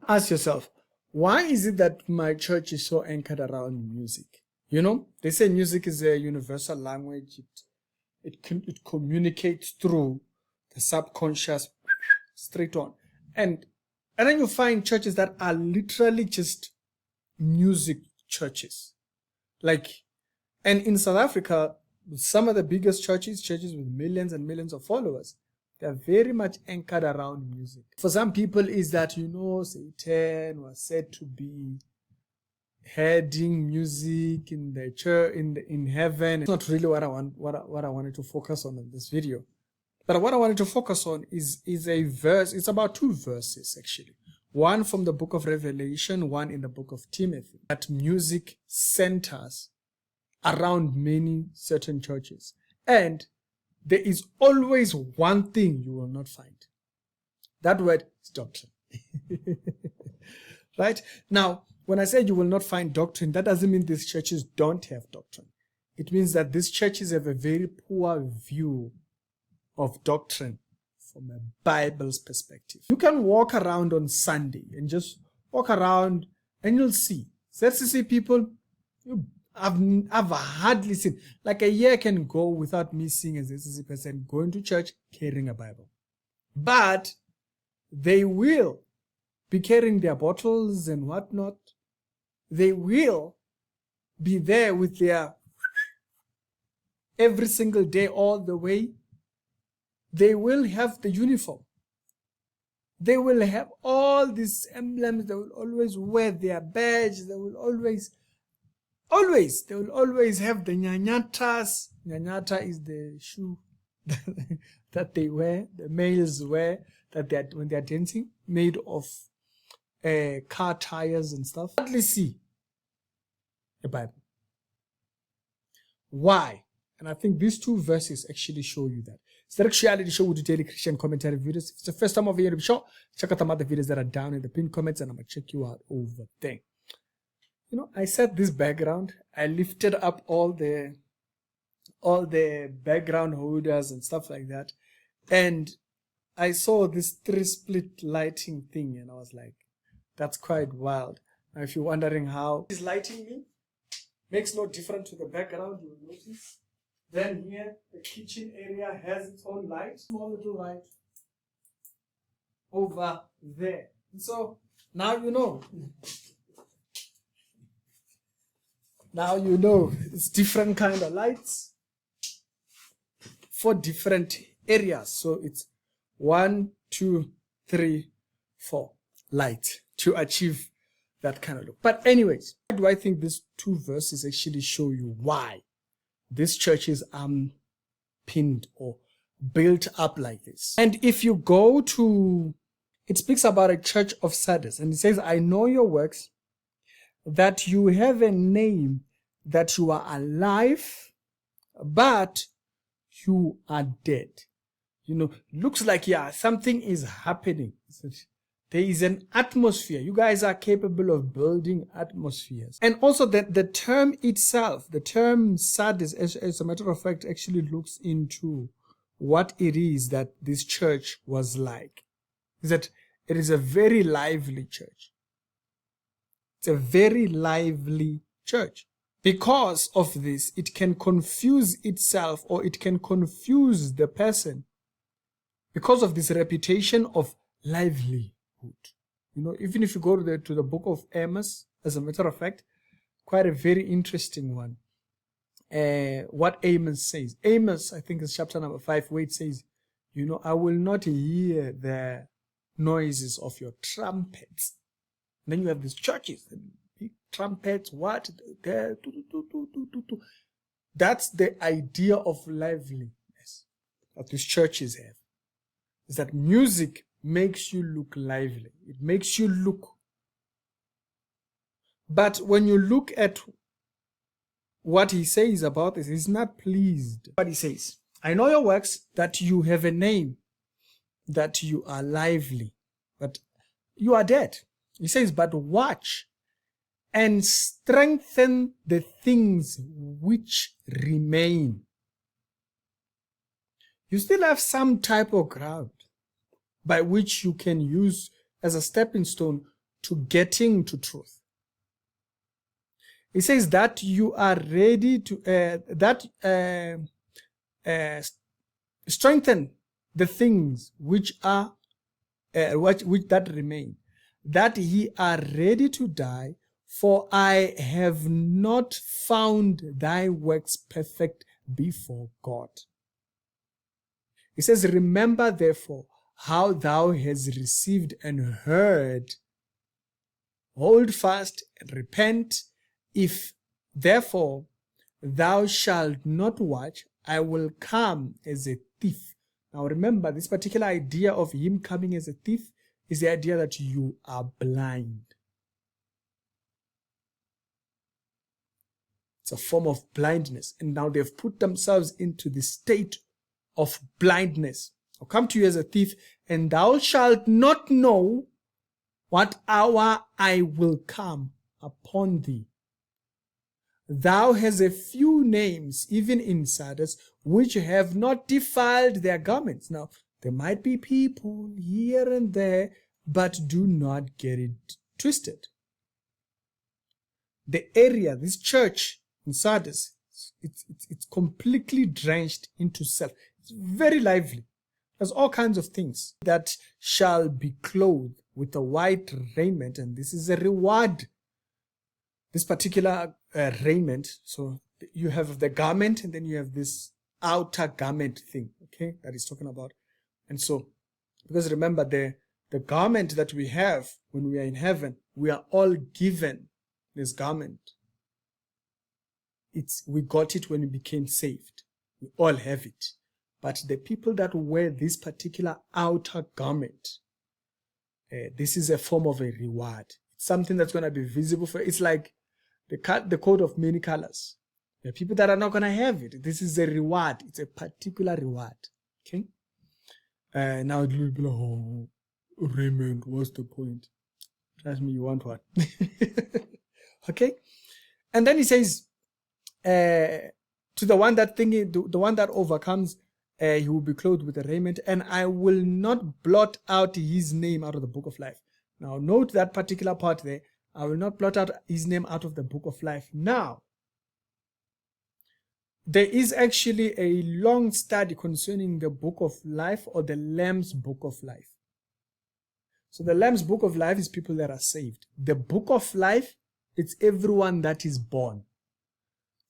Ask yourself, why is it that my church is so anchored around music? You know, they say music is a universal language. It communicates through the subconscious straight on. And then you find churches that are literally just music churches. And in South Africa, some of the biggest churches with millions and millions of followers, they're very much anchored around music. For some people, is that, Satan was said to be heading music in the church, in heaven. It's not really what I wanted to focus on in this video. But what I wanted to focus on is a verse. It's about two verses, actually. One from the book of Revelation, one in the book of Timothy. That music centers around many certain churches. And there is always one thing you will not find. That word is doctrine. Right? Now, when I say you will not find doctrine, that doesn't mean these churches don't have doctrine. It means that these churches have a very poor view of doctrine from a Bible's perspective. You can walk around on Sunday and just walk around and you'll see ZCC people. I've hardly seen, like a year can go without me seeing a ZCC person going to church carrying a Bible. But they will be carrying their bottles and whatnot. They will be there with their every single day all the way. They will have the uniform. They will have all these emblems. They will always wear their badge. They will always have the nyanyatas. Nyanyata is the shoe that they wear, the males wear, when they are dancing, made of car tires and stuff. Hardly see a Bible. Why? And I think these two verses actually show you that. It's the Actuality Show with the Daily Christian Commentary videos. If it's the first time over here to the show, check out some other videos that are down in the pinned comments and I'm going to check you out over there. I set this background. I lifted up all the background holders and stuff like that. And I saw this 3-split lighting thing and I was like, that's quite wild. Now, if you're wondering how this lighting me, makes no difference to the background, you will notice. Then here, the kitchen area has its own light, small little light over there. And so now you know. Now you know it's different kind of lights for different areas. So it's 1, 2, 3, 4 light to achieve that kind of look. But anyways, why do I think these two verses actually show you why these churches are pinned or built up like this? And if you go to, it speaks about a church of Sardis and it says, I know your works, that you have a name, that you are alive, but you are dead. Looks like, something is happening. There is an atmosphere. You guys are capable of building atmospheres. And also the term itself, the term Sardis, as a matter of fact, actually looks into what it is that this church was like. Is that it is a very lively church. It's a very lively church. Because of this, it can confuse itself or it can confuse the person because of this reputation of livelihood. Even if you go to the book of Amos, as a matter of fact, quite a very interesting one. What Amos says. Amos, I think, is chapter number 5, where it says, I will not hear the noises of your trumpets. And then you have these churches, big trumpets, what? That's the idea of liveliness that these churches have. Is that music makes you look lively. It makes you look. But when you look at what he says about this, he's not pleased. What he says, I know your works, that you have a name, that you are lively, but you are dead. He says, but watch and strengthen the things which remain. You still have some type of ground by which you can use as a stepping stone to getting to truth. He says that you are ready to strengthen the things which are which that remain, that ye are ready to die, for I have not found thy works perfect before God. He says, remember therefore how thou hast received and heard. Hold fast and repent. If therefore thou shalt not watch, I will come as a thief. Now remember, this particular idea of him coming as a thief is the idea that you are blind. It's a form of blindness. And now they've put themselves into the state of blindness. I'll come to you as a thief, and thou shalt not know what hour I will come upon thee. Thou hast a few names, even in Sardis, which have not defiled their garments. Now, there might be people here and there, but do not get it twisted. The area, this church in Sardis, it's completely drenched into self. It's very lively. There's all kinds of things that shall be clothed with a white raiment, and this is a reward. This particular raiment, so you have the garment, and then you have this outer garment thing, okay, that he's talking about. And so, because remember, the garment that we have when we are in heaven, we are all given this garment. We got it when we became saved. We all have it. But the people that wear this particular outer garment, this is a form of a reward. It's something that's going to be visible for. It's like the coat of many colors. There are people that are not going to have it. This is a reward. It's a particular reward. Okay. Now it will be like, oh, Raymond, what's the point? Trust me, you want one. Okay. And then he says, to the one that the one that overcomes, he will be clothed with a raiment, and I will not blot out his name out of the book of life. Now, note that particular part there. I will not blot out his name out of the book of life. Now, there is actually a long study concerning the book of life, or the Lamb's book of life. So the Lamb's book of life is people that are saved. The book of life, it's everyone that is born.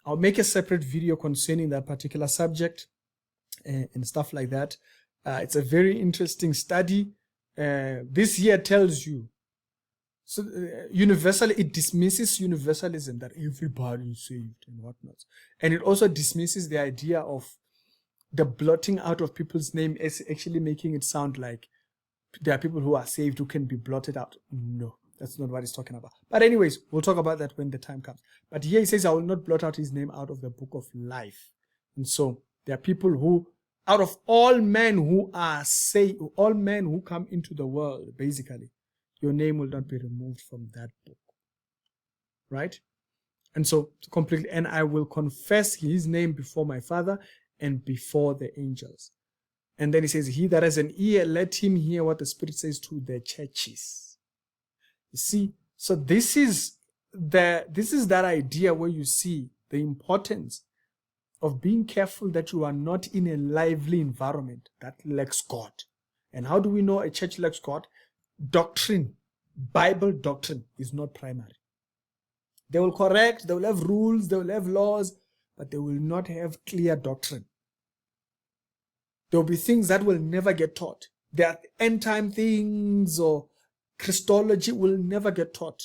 I'll make a separate video concerning that particular subject and stuff like that. It's a very interesting study. This here tells you, so universally, it dismisses universalism, that everybody is saved and whatnot. And it also dismisses the idea of the blotting out of people's name as actually making it sound like there are people who are saved who can be blotted out. No, that's not what he's talking about. But anyways, we'll talk about that when the time comes. But here he says, I will not blot out his name out of the book of life. And so there are people who, out of all men who are saved, all men who come into the world, basically, your name will not be removed from that book. Right? And so, completely, and I will confess his name before my Father and before the angels. And then he says, he that has an ear, let him hear what the Spirit says to the churches. You see, so this is that idea where you see the importance of being careful that you are not in a lively environment that lacks God. And how do we know a church lacks God? Doctrine, Bible doctrine is not primary. They will correct, they will have rules, they will have laws, but they will not have clear doctrine. There will be things that will never get taught. There are end time things, or Christology will never get taught.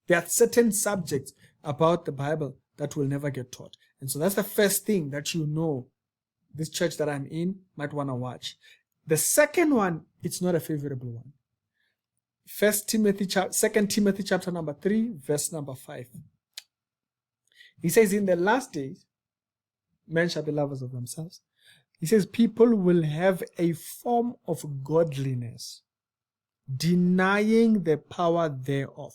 There are certain subjects about the Bible that will never get taught. And so that's the first thing that you know this church that I'm in might want to watch. The second one, it's not a favorable one. 2 Timothy chapter number 3, verse number 5. He says, in the last days, men shall be lovers of themselves. He says, people will have a form of godliness, denying the power thereof.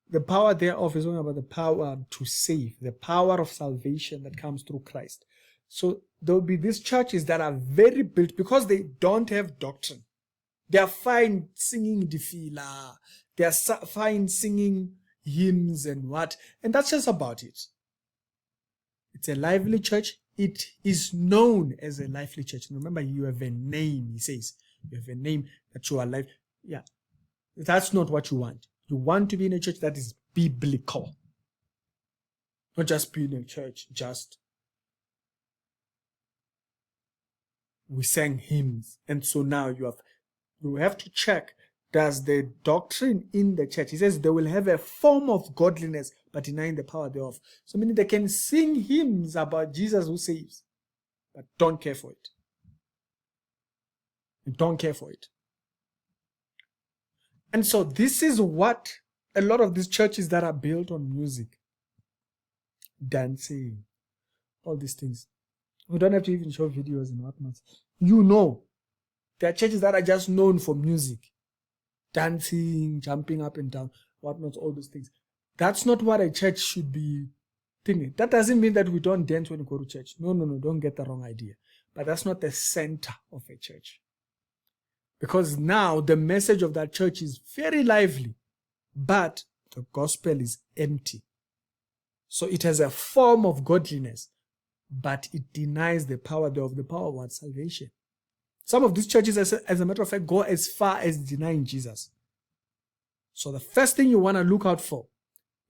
The power thereof is only about the power to save, the power of salvation that comes through Christ. So there will be these churches that are very built because they don't have doctrine. They are fine singing the fila, They are fine singing hymns and what, and that's just about it. It's a lively church. It is known as a lively church. Remember, you have a name, he says. You have a name that you are alive. Yeah, that's not what you want. You want to be in a church that is biblical. Not just being in a church, just we sang hymns. And so now you have to check, does the doctrine in the church, he says they will have a form of godliness, but denying the power thereof. So meaning they can sing hymns about Jesus who saves, but don't care for it. Don't care for it. And so this is what a lot of these churches that are built on music, dancing, all these things. We don't have to even show videos and whatnot. You know, there are churches that are just known for music, dancing, jumping up and down, whatnot, all those things. That's not what a church should be thinking. That doesn't mean that we don't dance when we go to church. No, don't get the wrong idea. But that's not the center of a church. Because now the message of that church is very lively, but the gospel is empty. So it has a form of godliness, but it denies the power of what? Salvation. Some of these churches, as a matter of fact, go as far as denying Jesus. So the first thing you want to look out for,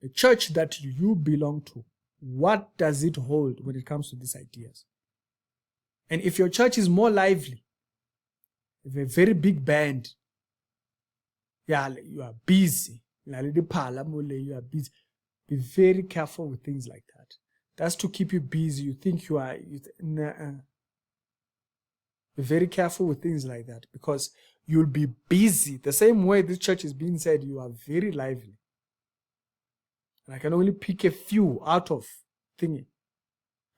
the church that you belong to, what does it hold when it comes to these ideas? And if your church is more lively, if a very big band, yeah, you are busy, you are busy, be very careful with things like that. That's to keep you busy. You think you are, be very careful with things like that, because you'll be busy. The same way this church is being said, you are very lively. And I can only pick a few out of thingy.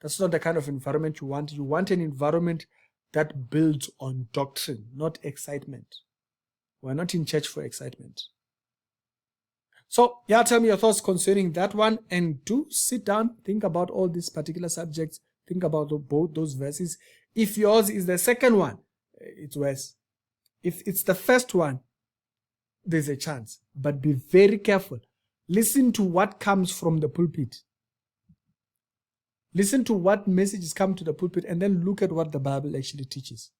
That's not the kind of environment you want. You want an environment that builds on doctrine, not excitement. We're not in church for excitement. So, yeah, tell me your thoughts concerning that one, and do sit down, think about all these particular subjects, think about both those verses. If yours is the second one, it's worse. If it's the first one, there's a chance. But be very careful. Listen to what comes from the pulpit. Listen to what messages come to the pulpit, and then look at what the Bible actually teaches.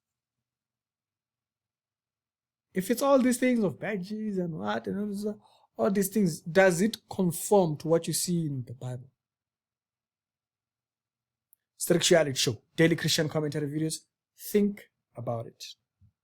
If it's all these things of badges and what, and all these things, does it conform to what you see in the Bible? Strict Reality Show, daily Christian commentary videos. Think about it.